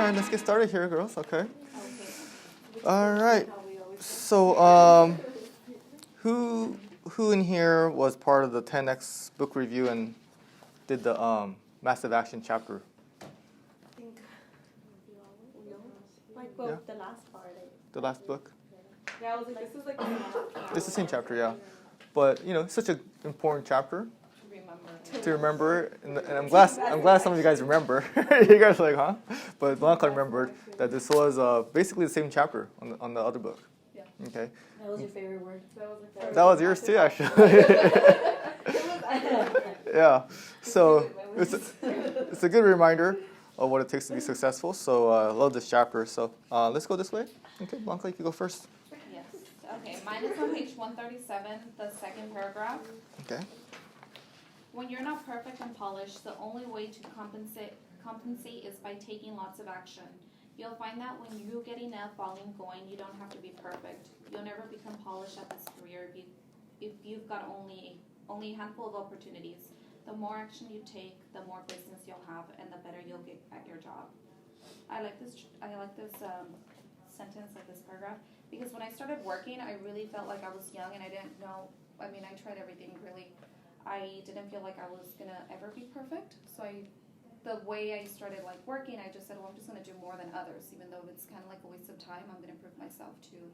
right, let's get started here, girls. Okay. Okay. All right. So, who in here was part of the 10X book review and did the massive action chapter? I think like Yeah. the last part. The last book? Yeah, I was like, this is like a It's the same chapter, yeah. But it's such an important chapter to remember, and I'm glad some of you guys remember. You guys are like, huh? But Blanca remembered that this was basically the same chapter on the other book. Yeah. Okay. That was your favorite word. That was yours too, actually. Yeah. So it's a good reminder of what it takes to be successful. So I love this chapter. So let's go this way. Okay, Blanca, you can go first. Yes. Okay, mine is on page 137, the second paragraph. Okay. When you're not perfect and polished, the only way to compensate is by taking lots of action. You'll find that when you get enough volume going, you don't have to be perfect. You'll never become polished at this career if you've got only a handful of opportunities. The more action you take, the more business you'll have, and the better you'll get at your job. I like this sentence, like this paragraph, because when I started working, I really felt like I was young and I didn't know. I mean, I tried everything really. I didn't feel like I was gonna ever be perfect. So the way I started like working, I just said, well, I'm just gonna do more than others, even though it's kind of like a waste of time. I'm gonna prove myself to,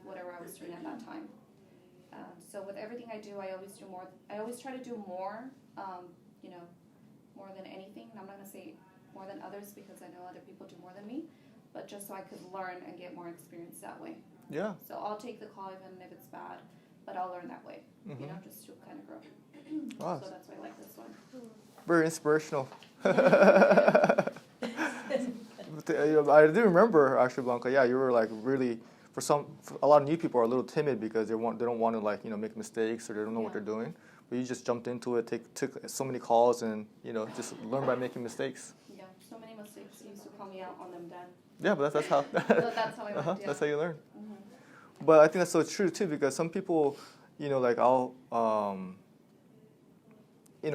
whatever I was doing at that time. So with everything I do, I always do more. I always try to do more, more than anything. And I'm not gonna say more than others because I know other people do more than me, but just so I could learn and get more experience that way. Yeah. So I'll take the call even if it's bad, but I'll learn that way, just to kind of grow. Wow. So that's why I like this one. Very inspirational. I do remember actually, Blanca. Yeah, you were like really for a lot of new people are a little timid because they don't want to make mistakes or they don't know what they're doing. But you just jumped into it, took so many calls, and just learn by making mistakes. Yeah, so many mistakes. You used to call me out on them then. Yeah, but that's how. So that's how I learned. Yeah. That's how you learn. Mm-hmm. But I think that's so true too because some people, I'll,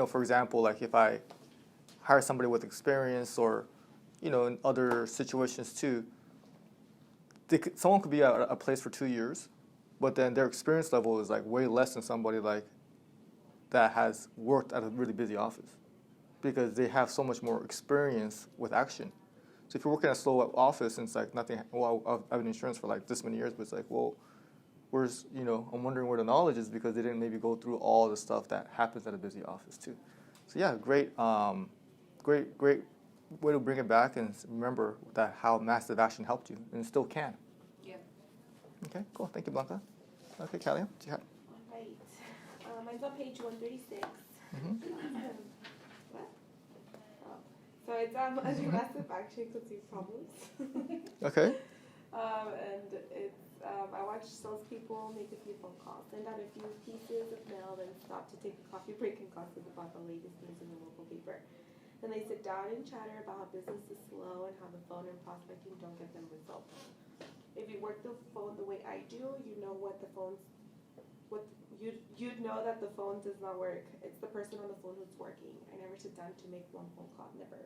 for example, like if I hire somebody with experience or, in other situations too, someone could be at a place for 2 years, but then their experience level is like way less than somebody like that has worked at a really busy office because they have so much more experience with action. So if you're working at a slow office and it's like nothing, well, I've been in insurance for like this many years, but it's like, well, where's, I'm wondering where the knowledge is because they didn't maybe go through all the stuff that happens at a busy office too. So yeah, great way to bring it back and remember that how massive action helped you and it still can. Yeah. Okay, cool. Thank you, Blanca. Okay, Callie, what do you have? All right. Mine's on page 136. What? Oh. So it's under massive action could see problems. Okay. And it's I watched salespeople make a few phone calls, send out a few pieces of mail, then stop to take a coffee break and gossip about the latest news in the local paper. Then they sit down and chatter about how business is slow and how the phone and prospecting don't get them results. If you work the phone the way I do, you know you'd know that the phone does not work. It's the person on the phone who's working. I never sit down to make one phone call, never.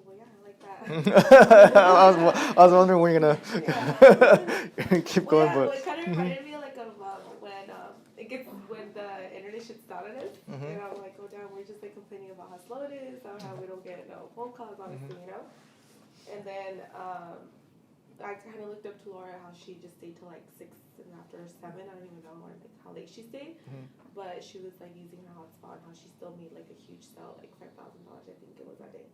Well, yeah, I like that. I was wondering when you're gonna keep going, Well, but it kind of reminded me like of when the internet shuts down on us, and I'm like, oh damn, we're just like complaining about how slow it is, how we don't get no phone calls, honestly, And then I kind of looked up to Laura how she just stayed till like 6 and after 7. I don't even know like how late she stayed, but she was like using her hotspot and how she still made like a huge sale, like $5,000 I think it was that day,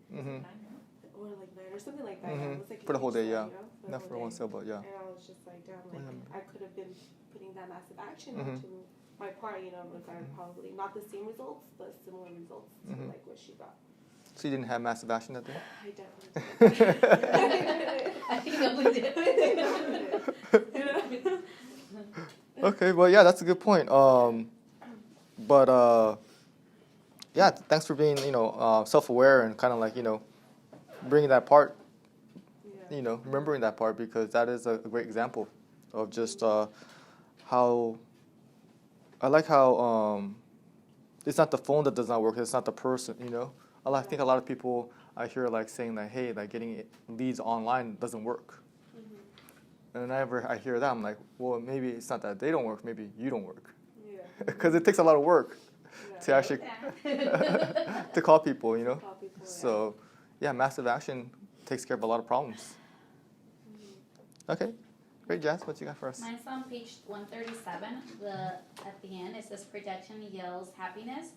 or like 9 or something like that. Yeah, it was like for the whole day, yeah. Not for one sale, but yeah. And I was just like, damn, like I could have been putting that massive action into my part, like I probably not the same results, but similar results to like what she got. So you didn't have massive action that day? I definitely did. I think that we did. Okay, well, yeah, that's a good point. Yeah, thanks for being, self-aware and kind of like, bringing that part, remembering that part because that is a great example of just how, I like how it's not the phone that does not work, it's not the person, I think a lot of people I hear like saying that, hey, like getting leads online doesn't work. And whenever I hear that, I'm like, well, maybe it's not that they don't work, maybe you don't work. Yeah. Because it takes a lot of work to actually to call people, you know. Call people, yeah. So, yeah, massive action takes care of a lot of problems. Okay, great, Jazz. What you got for us? Mine's on page 137. At the end, it says projection yields happiness.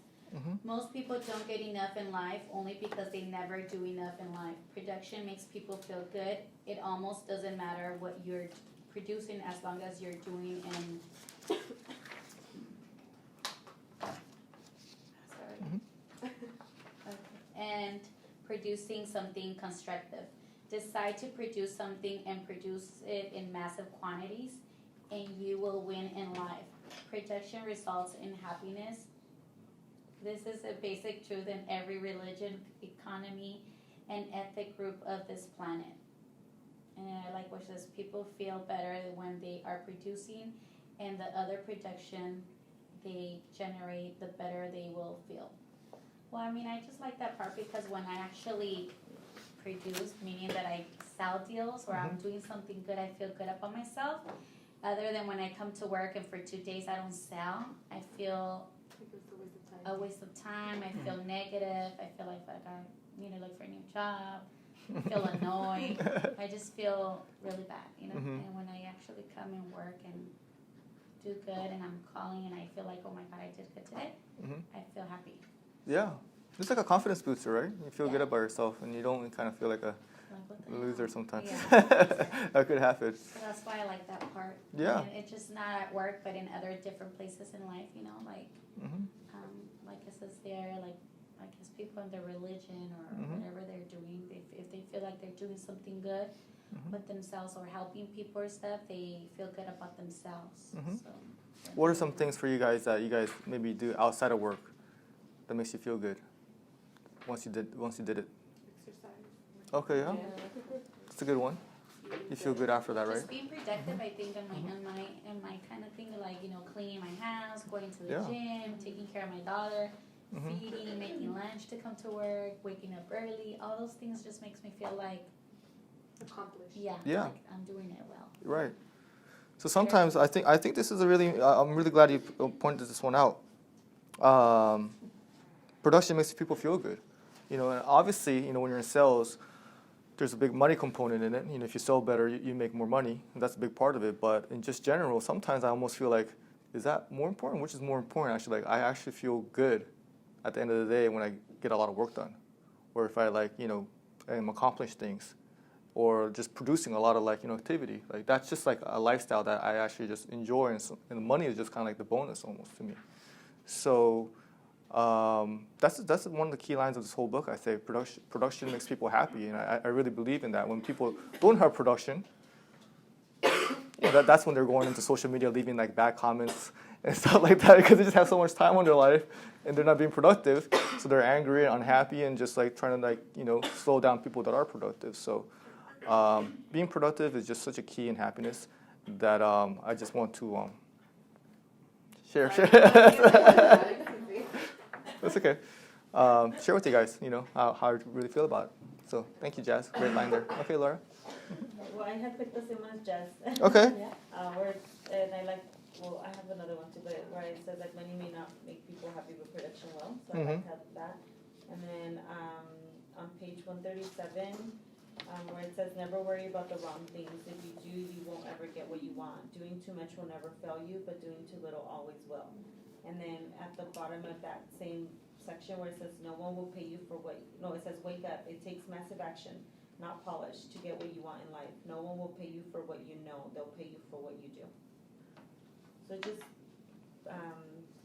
Most people don't get enough in life only because they never do enough in life. Projection makes people feel good. It almost doesn't matter what you're producing as long as you're doing and producing something constructive. Decide to produce something and produce it in massive quantities, and you will win in life. Projection results in happiness. This is a basic truth in every religion, economy, and ethnic group of this planet. And I like what says people feel better when they are producing, and the other projection they generate, the better they will feel. Well, I mean, I just like that part because when I actually produce, meaning that I sell deals or I'm doing something good, I feel good about myself. Other than when I come to work and for 2 days I don't sell, I feel a waste of time. I feel negative. I feel like I need to look for a new job. I feel annoyed. I just feel really bad, you know. And when I actually come and work and do good and I'm calling and I feel like, oh my God, I did good today, I feel happy. Yeah, it's like a confidence booster, right? You feel good Yeah. about yourself, and you don't kind of feel like a Like, what the loser hell? sometimes. Yeah. That could happen. So that's why I like that part. Yeah. And it's just not at work, but in other different places in life, you know, like it says there, like I guess people in their religion or whatever they're doing, if they feel like they're doing something good with themselves or helping people or stuff, they feel good about themselves. So, What are some things for you guys that you guys maybe do outside of work that makes you feel good? Once you did it. Exercise. Okay, yeah. That's a good one. You feel good after that, right? just being productive, I think, in my kind of thing, like, you know, cleaning my house, going to the gym, taking care of my daughter, feeding, making lunch to come to work, waking up early, all those things just makes me feel like, Accomplished. Yeah. like I'm doing it well. Right. So sometimes I think this is a really I'm really glad you pointed this one out. Production makes people feel good, you know, and obviously, you know, when you're in sales, there's a big money component in it. You know, if you sell better, you make more money. And that's a big part of it. But in just general, sometimes I almost feel like, is that more important? Which is more important? Actually, like I actually feel good at the end of the day when I get a lot of work done, or if I like, you know, am accomplish things, or just producing a lot of like, you know, activity. Like that's just like a lifestyle that I actually just enjoy, and the money is just kind of like the bonus almost to me. So. That's one of the key lines of this whole book. I say production makes people happy, and I really believe in that. When people don't have production, that's when they're going into social media, leaving like bad comments and stuff like that, because they just have so much time on their life and they're not being productive. So they're angry and unhappy and just like trying to like, you know, slow down people that are productive. So being productive is just such a key in happiness that I just want to share. That's okay. Share with you guys, you know, how I really feel about it. So thank you, Jazz. Great line there. Okay, Laura. Well, I have picked the same one as Jazz. Okay. And I like, well, I have another one too, but where it says that money may not make people happy, but production will. So I like that. And then on page 137, where it says, never worry about the wrong things. If you do, you won't ever get what you want. Doing too much will never fail you, but doing too little always will. And then at the bottom of that same section where it says no one will pay you for it says wake up. It takes massive action, not polish, to get what you want in life. No one will pay you for what you know. They'll pay you for what you do. So just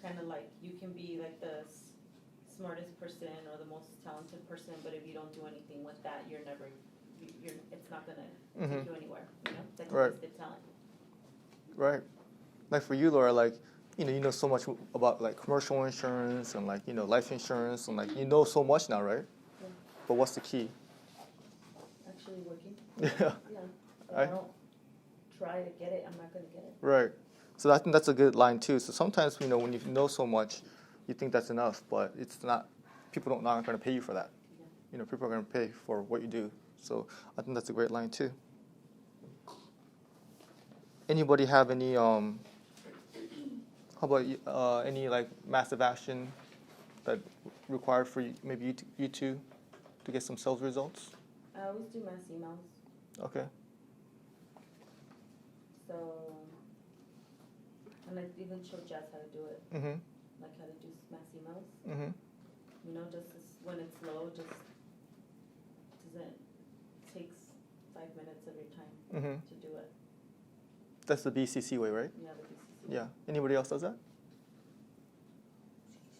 kind of like you can be like the smartest person or the most talented person, but if you don't do anything with that, it's not going to take you anywhere. You know, that's wasted talent. Right. Like for you, Laura, like, you know so much about like commercial insurance and like, you know, life insurance and like, you know so much now, right? Yeah. But what's the key? Actually working. Yeah. Yeah. If I don't try to get it, I'm not going to get it. Right. So I think that's a good line too. So sometimes, you know, when you know so much, you think that's enough, but it's not. People aren't going to pay you for that. people are going to pay for what you do. So I think that's a great line too. Anybody have any, how about any like massive action that required for you, maybe you two to get some sales results? I always do mass emails. Okay. So, and I even showed Jazz how to do it, Mm-hmm. like how to do mass emails. Mm-hmm. Just when it's low, just doesn't takes 5 minutes of your time Mm-hmm. to do it. That's the BCC way, right? Yeah, the BCC. Yeah. Anybody else does that?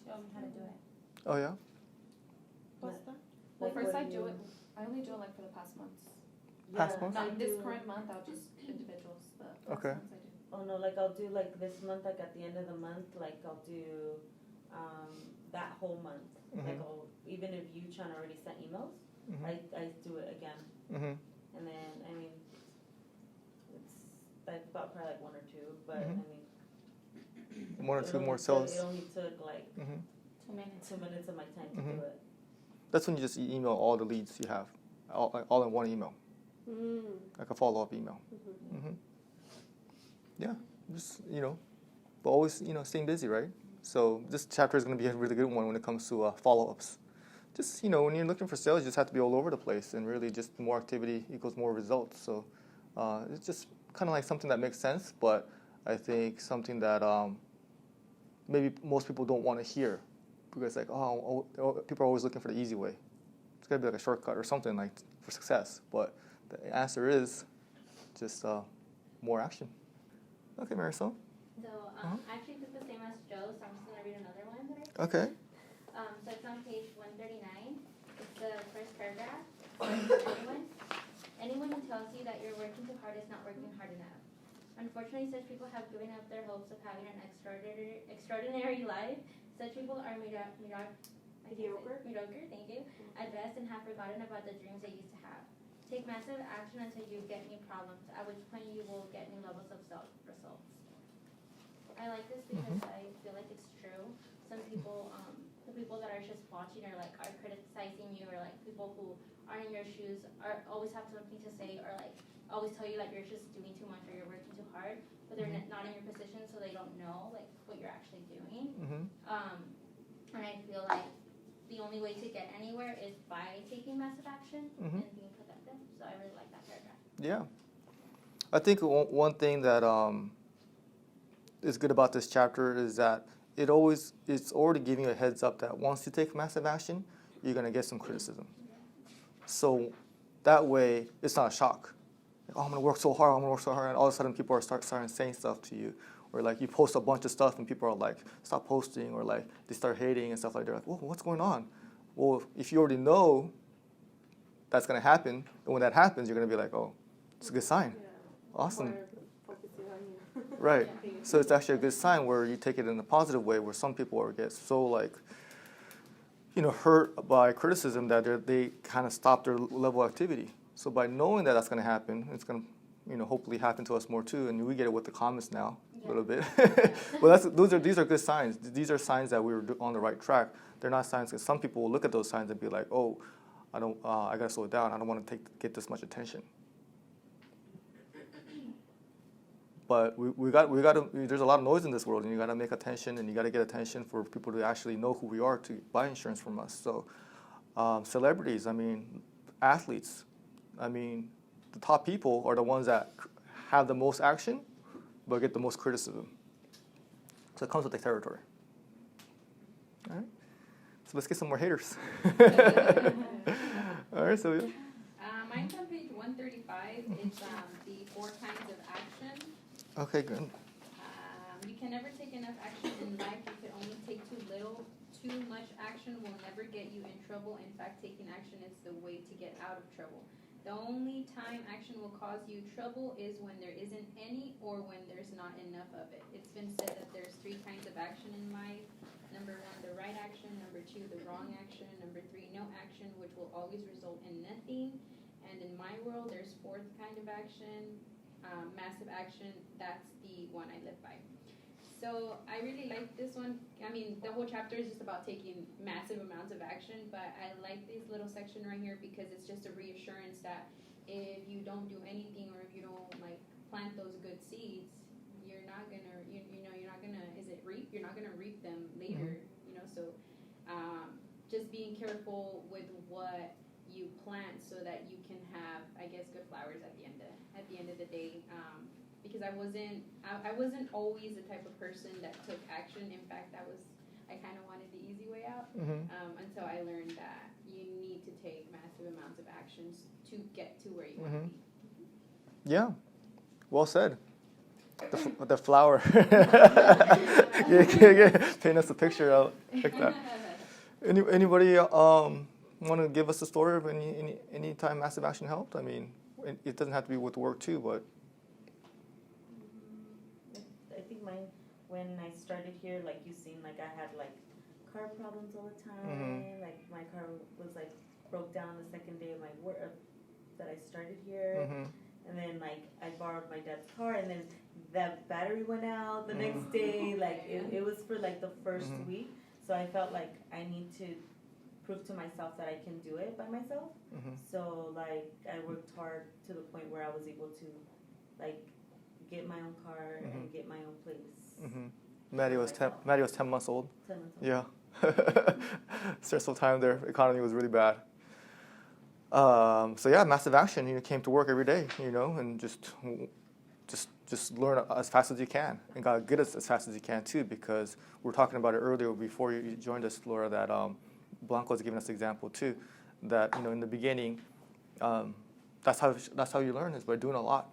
Show them how to do it. Oh, yeah? What's that? Well, Like first when I do you- it. I only do it like for the past months. Past months? Not this do- current month. I'll just individuals. But past Okay. months I do. Oh no, like I'll do like this month, like at the end of the month, like I'll do that whole month. Like Mhm. even if you Chan already sent emails, Mm-hmm. I do it again. Mm-hmm. And then, I mean, it's like about probably like one or two, but Mhm. I mean. One or it two only more took- sales. It only took like Mm-hmm. 2 minutes. 2 minutes of my time to Mhm. do it. That's when you just email all the leads you have, all in one email, Mm. like a follow-up email. Mm-hmm. Mm-hmm. Yeah, just, but always, staying busy, right? So this chapter is going to be a really good one when it comes to follow-ups. Just, when you're looking for sales, you just have to be all over the place, and really just more activity equals more results. So it's just kind of like something that makes sense, but I think something that maybe most people don't want to hear, because like, people are always looking for the easy way. It's got to be like a shortcut or something like for success. But the answer is just more action. Okay, Marisol. So I actually did the same as Joe, so I'm just going to read another one that I did. Okay. So it's on page 139. It's the first paragraph. Anyone who tells you that you're working too hard is not working hard enough. Unfortunately, such people have given up their hopes of having an extraordinary life. Such people are mediocre, thank you, at best, and have forgotten about the dreams they used to have. Take massive action until you get new problems, at which point you will get new levels of results. I like this because I feel like it's true. Some people, the people that are just watching or like are criticizing you, or like people who are in your shoes are always have something to say, or like always tell you like you're just doing too much or you're working too hard, but they're not in your position, so they don't know like what you're actually doing. Mm-hmm. And I feel like the only way to get anywhere is by taking massive action and being productive. So I really like that paragraph. Yeah. I think one thing that is good about this chapter is that it's already giving you a heads up that once you take massive action, you're going to get some criticism. So that way, it's not a shock. Like, I'm going to work so hard, and all of a sudden people are starting saying stuff to you. Or like you post a bunch of stuff and people are like, stop posting, or like they start hating and stuff like that. They're like, whoa, what's going on? Well, if you already know that's going to happen, and when that happens, you're going to be like, oh, it's a good sign. Yeah. Awesome. Or focusing on you. Right. Yeah. So it's actually a good sign where you take it in a positive way, where some people get so like, hurt by criticism that they kind of stop their level of activity. So by knowing that that's going to happen, it's going to, hopefully happen to us more too, and we get it with the comments now a little bit. Well, these are good signs. These are signs that we were on the right track. They're not signs because some people will look at those signs and be like, oh, I got to slow down. I don't want to get this much attention. But there's a lot of noise in this world, and you got to make attention, and you got to get attention for people to actually know who we are to buy insurance from us. So celebrities, athletes, the top people are the ones that have the most action, but get the most criticism. So it comes with the territory. All right. So let's get some more haters. All right, Sylvia. Mine's on page 135. It's the 4 kinds of action. Okay, good. You can never take enough action in life. You can only take too little. Too much action will never get you in trouble. In fact, taking action is the way to get out of trouble. The only time action will cause you trouble is when there isn't any, or when there's not enough of it. It's been said that there's 3 kinds of action in life. Number 1, the right action. Number 2, the wrong action. Number 3, no action, which will always result in nothing. And in my world, there's 4th kind of action, massive action. That's the one I live by. So I really like this one. I mean, the whole chapter is just about taking massive amounts of action, but I like this little section right here because it's just a reassurance that if you don't do anything or if you don't like plant those good seeds, you're not gonna, you're not gonna, is it reap? You're not gonna reap them later, you know. So just being careful with what you plant so that you can have, I guess, good flowers at the end of the day. Because I wasn't always the type of person that took action. In fact, I kind of wanted the easy way out until I learned that you need to take massive amounts of actions to get to where you want to be. Yeah, well said. The flower. Paint us a picture out like that. Anybody want to give us a story of any time massive action helped? I mean, it doesn't have to be with work too, but. I think mine, when I started here, like you seen, like I had like car problems all the time. Like my car was like broke down the second day of my work that I started here. And then like I borrowed my dad's car, and then that battery went out the next day. Like it was for like the first week. So I felt like I need to prove to myself that I can do it by myself. So like I worked hard to the point where I was able to like get my own car and get my own place. Maddie was 10 months old. 10 months old. Yeah. Stressful time there. Economy was really bad. So yeah, massive action. Came to work every day, and just learn as fast as you can, and got good as fast as you can too. Because we were talking about it earlier before you joined us, Laura. That Blanco was giving us an example too. That in the beginning, that's how you learn, is by doing a lot.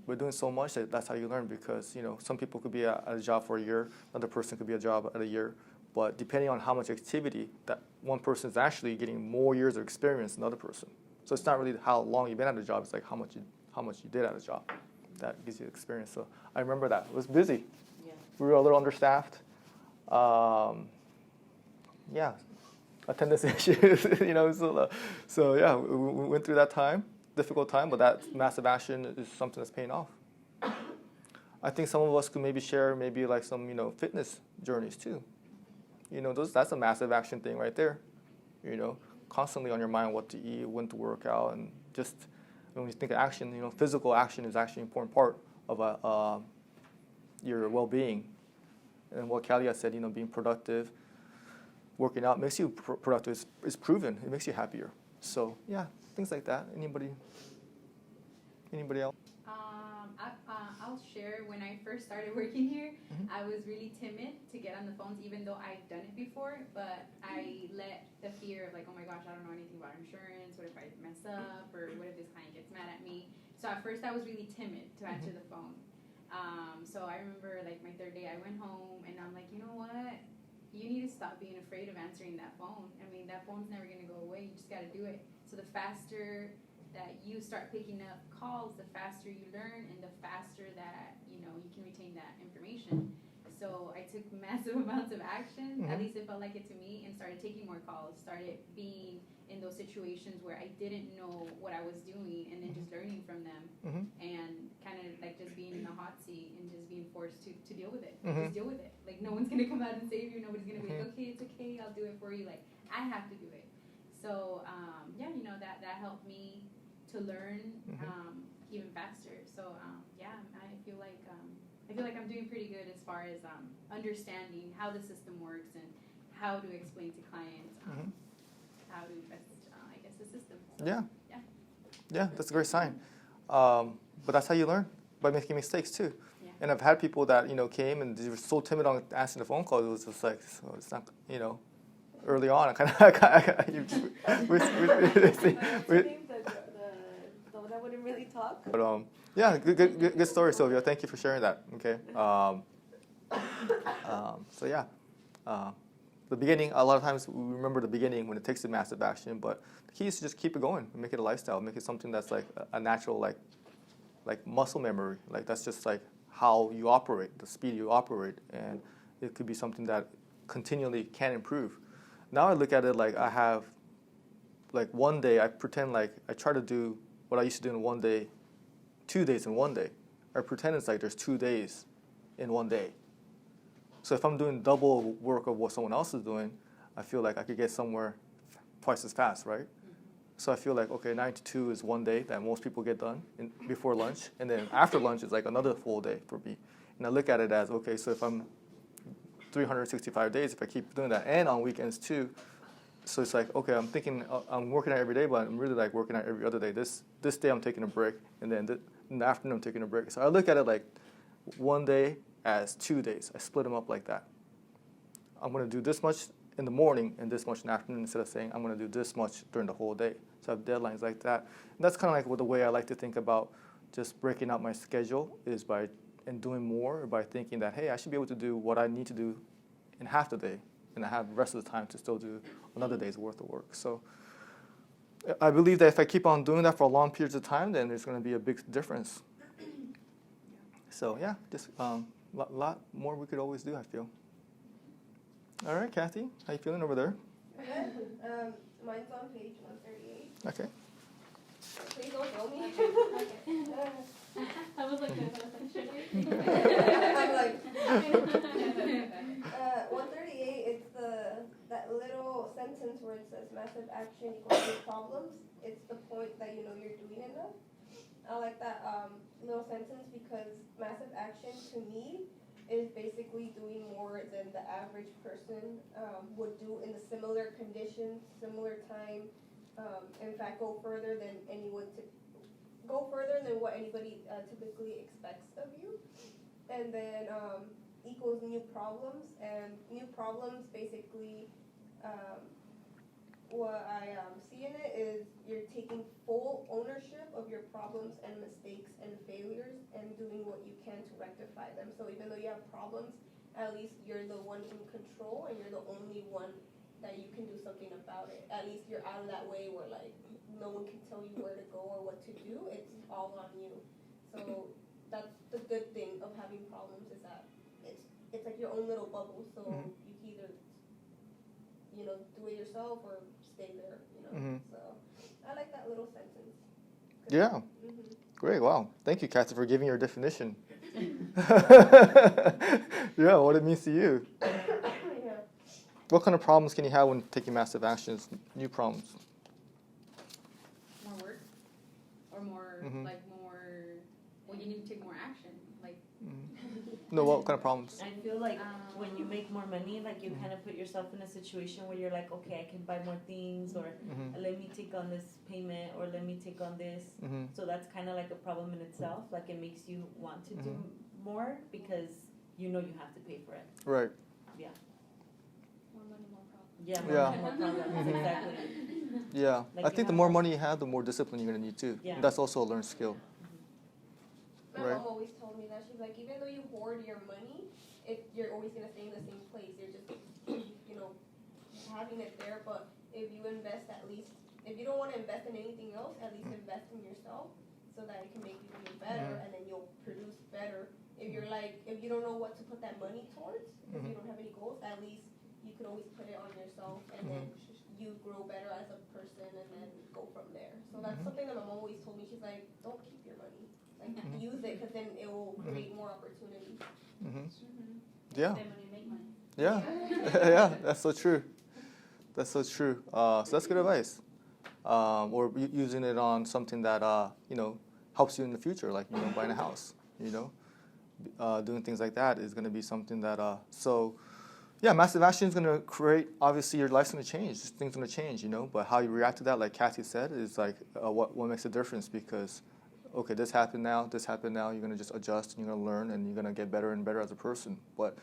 By doing so much that's how you learn. Because some people could be at a job for a year, another person could be at a job at a year. But depending on how much activity, that one person is actually getting more years of experience than the other person. So it's not really how long you've been at a job. It's like how much you did at a job. That gives you experience. So I remember that. It was busy. Yeah. We were a little understaffed. Attendance issues. So yeah, we went through that time, difficult time. But that massive action is something that's paying off. I think some of us could maybe share like some fitness journeys too. That's a massive action thing right there. Constantly on your mind what to eat, when to work out, and just when you think of action, physical action is actually an important part of your well-being. And what Callie has said, being productive, working out makes you productive. It's proven. It makes you happier. So yeah, things like that. Anybody else? I'll share. When I first started working here, I was really timid to get on the phones, even though I've done it before. But I let the fear of like, oh my gosh, I don't know anything about insurance. What if I mess up? Or what if this client gets mad at me? So at first I was really timid to answer the phone. So I remember like my third day, I went home and I'm like, you know what? You need to stop being afraid of answering that phone. I mean, that phone's never going to go away. You just got to do it. So the faster that you start picking up calls, the faster you learn, and the faster that you can retain that information. So I took massive amounts of action, at least it felt like it to me, and started taking more calls, started being in those situations where I didn't know what I was doing, and then just learning from them, and kind of like just being in the hot seat and just being forced to deal with it. Just deal with it. Like no one's gonna come out and save you. Nobody's gonna be like, okay, it's okay, I'll do it for you. Like I have to do it. So that helped me to learn even faster. So I feel like I'm doing pretty good as far as understanding how the system works and how to explain to clients how to best the system. So, yeah, that's a great sign. But that's how you learn, by making mistakes too. Yeah. And I've had people that came and they were so timid on answering the phone call. It was just like, so it's not early on. I kind of I wouldn't really talk. But yeah, good story, Sylvia. Thank you for sharing that. Okay. So yeah, the beginning. A lot of times we remember the beginning when it takes the massive action, but the key is to just keep it going, and make it a lifestyle, make it something that's like a natural, like muscle memory. Like that's just like how you operate, the speed you operate, and it could be something that continually can improve. Now I look at it like I have, like one day I pretend like I try to do what I used to do in one day, 2 days in one day. I pretend it's like there's 2 days in one day. So if I'm doing double work of what someone else is doing, I feel like I could get somewhere twice as fast, right? So I feel like, okay, 9 to 2 is one day that most people get done before lunch. And then after lunch is like another full day for me. And I look at it as, okay, so if I'm 365 days, if I keep doing that, and on weekends too, so it's like, okay, I'm thinking I'm working out every day, but I'm really like working out every other day. This day I'm taking a break, and then in the afternoon I'm taking a break. So I look at it like one day as 2 days. I split them up like that. I'm going to do this much in the morning and this much in the afternoon instead of saying I'm going to do this much during the whole day. So I have deadlines like that. And that's kind of like the way I like to think about just breaking out my schedule is by doing more, or by thinking that, hey, I should be able to do what I need to do in half the day, and I have the rest of the time to still do another day's worth of work. So I believe that if I keep on doing that for long periods of time, then there's going to be a big difference. So yeah, just lot more we could always do, I feel. All right, Kathy, how you feeling over there? Good. Mine's on page 138. Okay. Please don't kill me. I was like, should I'm like, 138, it's that little sentence where it says massive action equals big problems. It's the point that you know you're doing enough. I like that little sentence because massive action to me is basically doing more than the average person would do in the similar conditions, similar time. In fact, go further than what anybody typically expects of you. And then equals new problems, and new problems basically what I see in it is you're taking full ownership of your problems and mistakes and failures and doing what you can to rectify them. So even though you have problems, at least you're the one in control and you're the only one that you can do something about it. At least you're out of that way where like no one can tell you where to go or what to do. It's all on you. So that's the good thing of having problems is that it's like your own little bubble. So you can either do it yourself or stay there. So I like that little sentence. Yeah. Great. Wow. Thank you, Kathy, for giving your definition. Yeah, what it means to you. Yeah. What kind of problems can you have when taking massive actions? New problems. more work, or more well, you need to take more action, like. No, what kind of problems? I feel like when you make more money, like you kind of put yourself in a situation where you're like, okay, I can buy more things, or let me take on this payment, or let me take on this. So that's kind of like a problem in itself. Like it makes you want to do more because you know you have to pay for it. Right. Yeah. More money, more problems. Yeah. Yeah. More problems. Exactly. Yeah. Like I you think the have- more money you have, the more discipline you're going to need too. Yeah. That's also a learned skill. My Right. mom always told me that. She's like, even though you hoard your money, you're always going to stay in the same place. You're just, having it there. But if you invest at least, if you don't want to invest in anything else, at least invest in yourself so that it can make you feel better and then you'll produce better. If you're like, if you don't know what to put that money towards, if you don't have any goals, at least you can always put it on yourself and then you grow better as a person and then go from there. So that's something that my mom always told me. She's like, don't keep your money. Like, use it because then it will create more opportunities. Yeah. Spend money, make money. Yeah. Yeah, that's so true. That's so true. So that's good advice. Or using it on something that, helps you in the future, like, buying a house, doing things like that is going to be something that, yeah, massive action is going to create, obviously your life's going to change, things going to change, but how you react to that, like Kathy said, is like what makes a difference because, okay, this happened now, you're going to just adjust and you're going to learn and you're going to get better and better as a person. But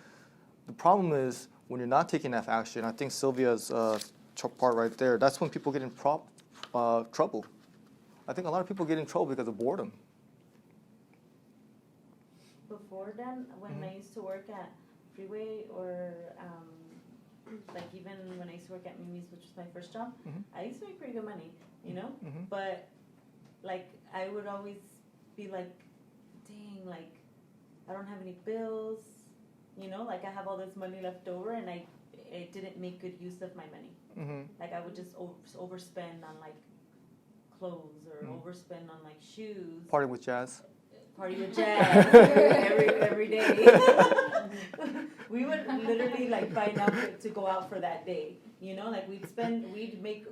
the problem is when you're not taking enough action, I think Sylvia's part right there, that's when people get in trouble. I think a lot of people get in trouble because of boredom. Before then, when I used to work at Freeway or like even when I used to work at Mimi's, which was my first job, I used to make pretty good money, but like I would always be like, dang, like I don't have any bills, like I have all this money left over and I didn't make good use of my money. Like I would just overspend on like clothes or overspend on like shoes. Party with Jazz. Party with Jazz every day. we would literally like find out to go out for that day. You know, like we'd make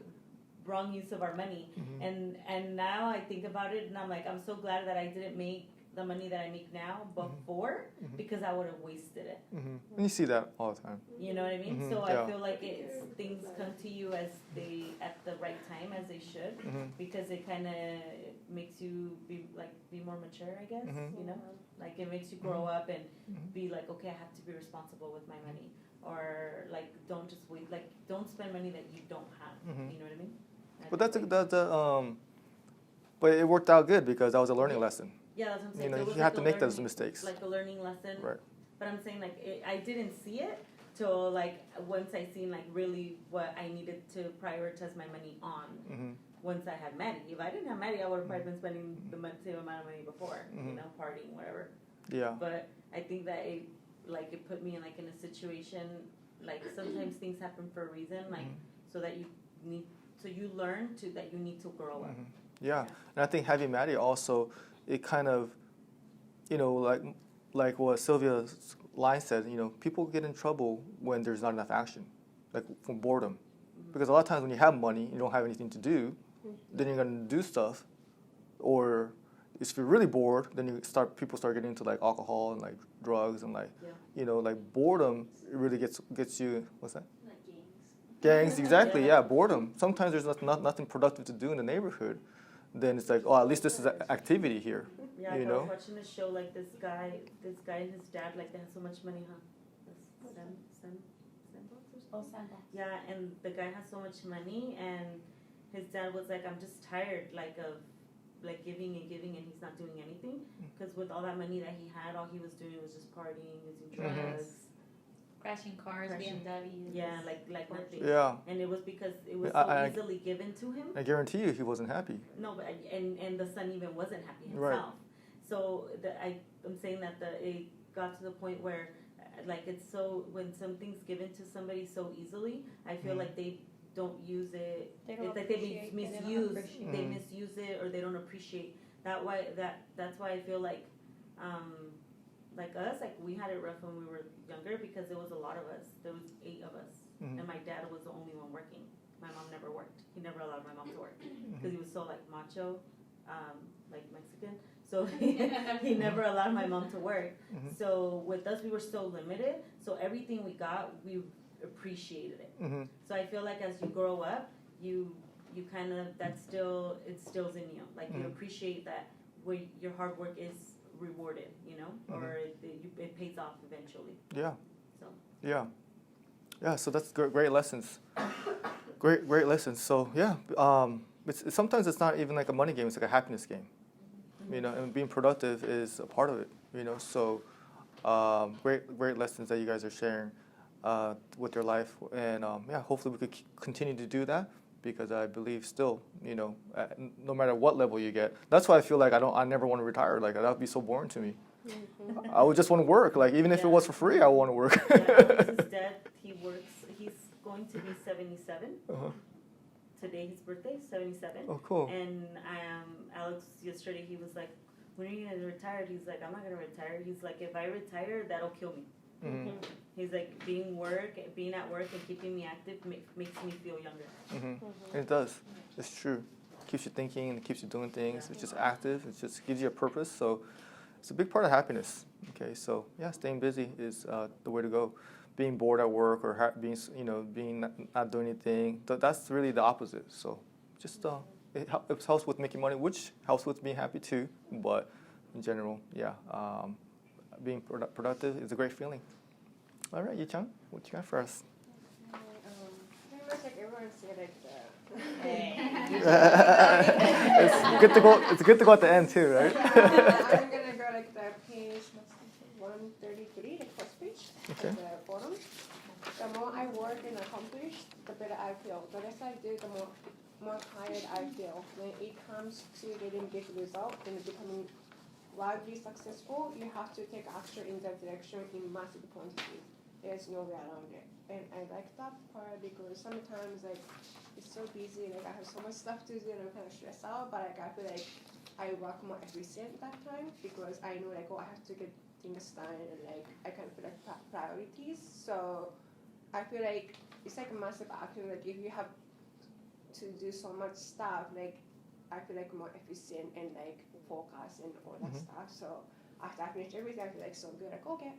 wrong use of our money. And now I think about it and I'm like, I'm so glad that I didn't make the money that I make now before because I would have wasted it. And you see that all the time. You know what I mean? So yeah. I feel like things come to you at the right time as they should because it kind of makes you be more mature, I guess. You know, like it makes you grow up and be like, okay, I have to be responsible with my money, or like don't just wait, like don't spend money that you don't have. You know what I mean? But but it worked out good because that was a learning lesson. Yeah, that's what I'm saying. You know, So it you was have to make those mistakes. Like a learning lesson. Right. But I'm saying like I didn't see it till like once I seen like really what I needed to prioritize my money on. Once I had Maddie. If I didn't have Maddie, I would have probably been spending the same amount of money before. You know, partying, whatever. Yeah. But I think that it put me in like in a situation like sometimes things happen for a reason, like so that you learn that you need to grow up. Yeah, and I think having Maddie also, it kind of, you know, like what Sylvia's line said, you know, people get in trouble when there's not enough action, like from boredom. Because a lot of times when you have money, you don't have anything to do, then you're going to do stuff. Or if you're really bored, then people start getting into like alcohol and like drugs and like, you know, like boredom really gets you, what's that? Like gangs. Gangs, exactly, yeah, boredom. Sometimes there's nothing productive to do in the neighborhood. Then it's like, oh, at least this is an activity here. Yeah, you I know? was watching a show like this guy and his dad, like they have so much money, huh? Yeah, and the guy has so much money, and his dad was like, I'm just tired, like of like giving and giving, and he's not doing anything, because with all that money that he had, all he was doing was just partying, using drugs, Crashing cars, BMWs. yeah, like nothing. Yeah. And it was because it was so easily given to him. I guarantee you he wasn't happy. No, but and the son even wasn't happy himself. Right. So I'm saying that it got to the point where like it's so when something's given to somebody so easily, I feel like they don't use it. They don't It's like they appreciate, misuse. They Mm. misuse it, or they don't appreciate. That's why I feel like us, like we had it rough when we were younger because there was a lot of us. There was 8 of us, and my dad was the only one working. My mom never worked. He never allowed my mom to work because he was so like macho, like Mexican. So he never allowed my mom to work. So with us, we were so limited. So everything we got, we appreciated it. So I feel like as you grow up, you kind of it stills in you. Like you appreciate that where your hard work is rewarded, you know, or it pays off eventually. Yeah. So. Yeah. So that's great lessons. Great lessons. So yeah, sometimes it's not even like a money game; it's like a happiness game. You know, and being productive is a part of it. You know, so great lessons that you guys are sharing with your life, and hopefully we could continue to do that because I believe still, you know, no matter what level you get. That's why I feel like I never want to retire. Like that would be so boring to me. I would just want to work. Like even if it was for free, I want to work. His dad, he works. He's going to be 77. Today, his birthday, 77. Oh, cool. And Alex, yesterday, he was like, when are you going to retire? He's like, I'm not going to retire. He's like, if I retire, that'll kill me. He's like, being at work and keeping me active makes me feel younger. It does. It's true. It keeps you thinking and it keeps you doing things. It's just active. It just gives you a purpose. So it's a big part of happiness. Okay, so yeah, staying busy is the way to go. Being bored at work or being not doing anything, that's really the opposite. So just it helps with making money, which helps with being happy too. But in general, being productive is a great feeling. All right, Yi-chan, what you got for us? Pretty much like everyone said like It's good to go at the end too, right? I'm gonna go like the page 133, the first page, Okay. at the bottom. The more I work and accomplish, the better I feel. The less I do, the more tired I feel. When it comes to getting big results and becoming wildly successful, you have to take action in that direction in massive quantity. There's no way around it. And I like that part because sometimes like it's so busy, like I have so much stuff to do and I'm kind of stressed out, but like I feel like I work more efficient that time because I know like, I have to get things done and like I kind of feel like priorities. So I feel like it's like a massive action. Like if you have to do so much stuff, like I feel like more efficient and like focus and all that stuff. So after I finish everything, I feel like so good. Like okay,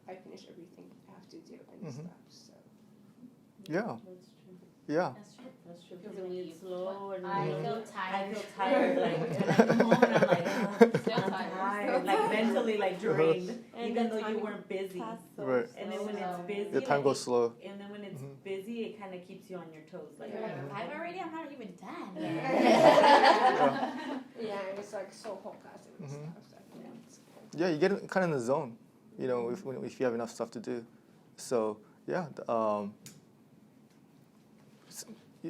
I finished everything I have to do and stuff. So Yeah. That's true. Yeah. That's true. That's true. Feel Because when relieved. it's slow and I you know, feel I tired. feel tired. Like, and I come home and I'm like, Still I'm tired. tired. Like mentally, like drained, And even the though you time weren't busy. Right. And then when it's busy, The time like, goes slow. and then when it's busy, it kind of keeps you on your toes. Like, You're like, 5 already? I'm not even done. yeah, and it's like so focused and stuff. So I think it's good. Yeah, you get kind of in the zone, you know, if you have enough stuff to do. So yeah,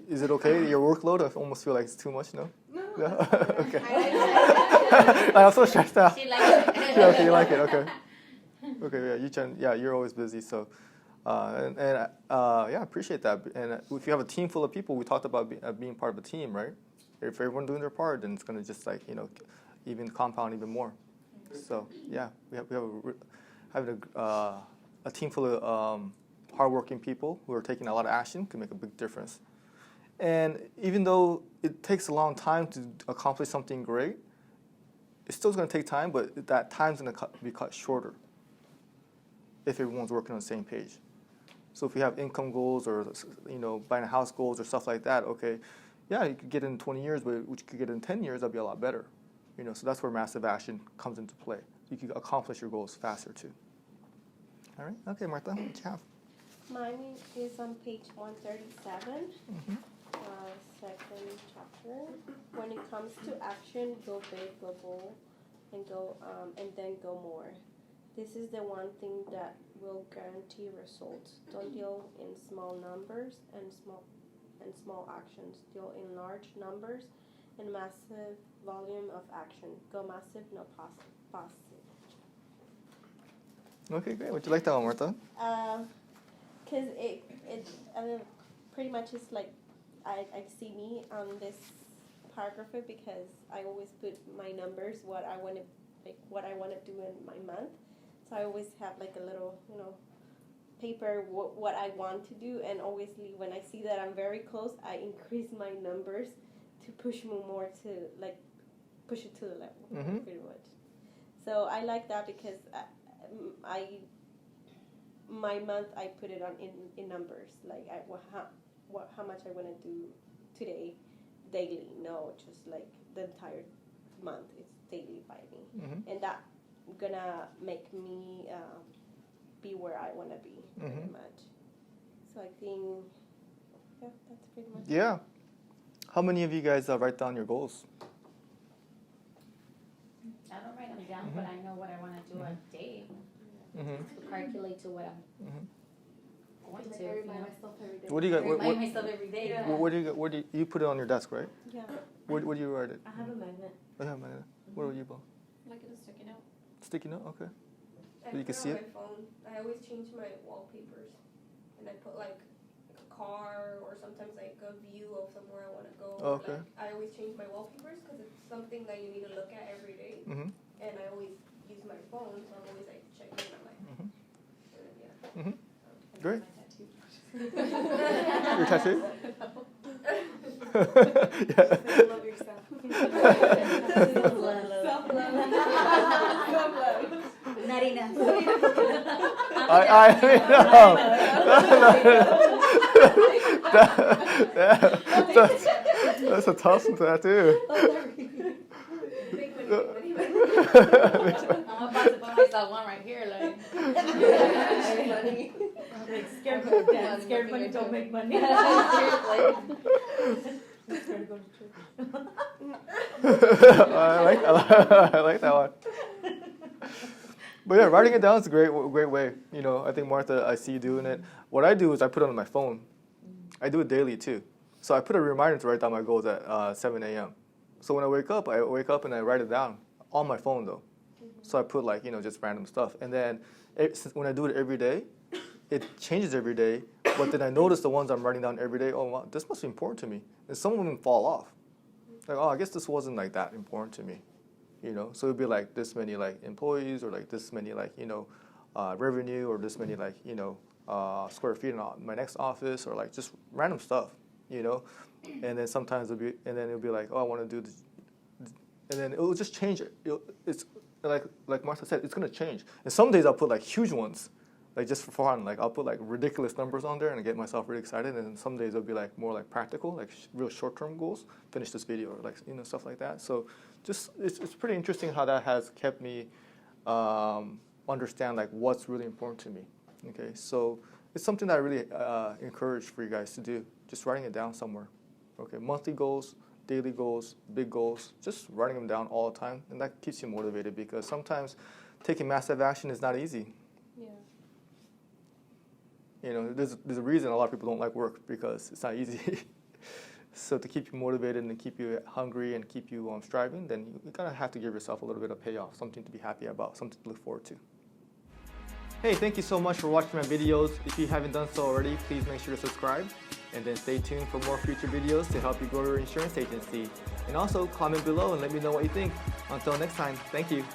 is it okay? Your workload? I almost feel like it's too much. No. No, No? that's good. Okay. I like it. I'm so stressed out. She likes it. Yeah, okay, you like it. Okay. Okay. Yeah, you're always busy. So, yeah, I appreciate that. And if you have a team full of people, we talked about being part of a team, right? If everyone doing their part, then it's gonna just like even compound even more. So yeah, having a team full of hardworking people who are taking a lot of action can make a big difference. And even though it takes a long time to accomplish something great, it's still going to take time, but that time's going to be cut shorter if everyone's working on the same page. So if you have income goals or buying a house goals or stuff like that, okay, yeah, you could get it in 20 years, but what you could get in 10 years, that'd be a lot better. So that's where massive action comes into play. You can accomplish your goals faster too. All right, okay, Martha, what do you have? Mine is on page 137, second chapter. When it comes to action, go big, go bold, and then go more. This is the one thing that will guarantee results. Don't deal in small numbers and small actions. Deal in large numbers and massive volume of action. Go massive, no passive. Okay, great. Would you like that one, Martha? Because it pretty much is like I see me on this paragraph because I always put my numbers, what I want to do in my month. So I always have like a little paper what I want to do, and obviously when I see that I'm very close, I increase my numbers to push me more to like push it to the level pretty much. So I like that because my month I put it on in numbers, like how much I want to do today, daily. No, just like the entire month. It's daily by me, and that gonna make me be where I want to be pretty much. So I think that's pretty much. Yeah. How many of you guys write down your goals? I don't write them down, but I know what I want to do a day. To calculate to what I'm going to. I remind myself every day. What do you got? Remind myself every day. Yeah. Where do you put it on your desk, right? Yeah. Where do you write it? I have a magnet. Oh, yeah, man. What about you, Bo? Like it's a sticky note. Sticky note. Okay. I So you can put see on it? my phone. I always change my wallpapers, and I put like a car or sometimes like a view of somewhere I want to go. Oh, okay. Like, I always change my wallpapers because it's something that you need to look at every day, and I always use my phone, so I'm always like checking it. I'm like, and then, yeah. Great. My tattoo. Your tattoo? Just love yourself. Self-love. Self-love. Self-love. Not enough. That's a tough tattoo. Make money, make money. I'm about to buy myself one right here, like. Money. Like scared money don't make money. Scared to go to church. I like that one. But yeah, writing it down is a great way. I think Martha, I see you doing it. What I do is I put it on my phone. I do it daily too. So I put a reminder to write down my goals at 7 a.m. So when I wake up and I write it down on my phone though. So I put like just random stuff, and then when I do it every day, it changes every day. But then I notice the ones I'm writing down every day. Oh, wow, this must be important to me. And some of them fall off. Like, oh, I guess this wasn't like that important to me. you know. So it'd be like this many like employees, or like this many like, you know, revenue, or this many like, you know, square feet in my next office, or like just random stuff, you know. And then sometimes it'll be like, oh, I want to do this, and then it will just change it. It's like Martha said, it's gonna change. And some days I'll put like huge ones, like just for fun. Like I'll put like ridiculous numbers on there and get myself really excited. And then some days it'll be like more like practical, like real short-term goals. Finish this video, or like, you know, stuff like that. So just it's pretty interesting how that has kept me understand like what's really important to me. Okay, so it's something that I really encourage for you guys to do. Just writing it down somewhere. Okay, monthly goals, daily goals, big goals, just writing them down all the time, and that keeps you motivated, because sometimes taking massive action is not easy. Yeah. You know, there's a reason a lot of people don't like work, because it's not easy. So to keep you motivated and keep you hungry and keep you striving, then you kind of have to give yourself a little bit of payoff, something to be happy about, something to look forward to. Hey, thank you so much for watching my videos. If you haven't done so already, please make sure to subscribe, and then stay tuned for more future videos to help you grow your insurance agency. And also comment below and let me know what you think. Until next time, thank you.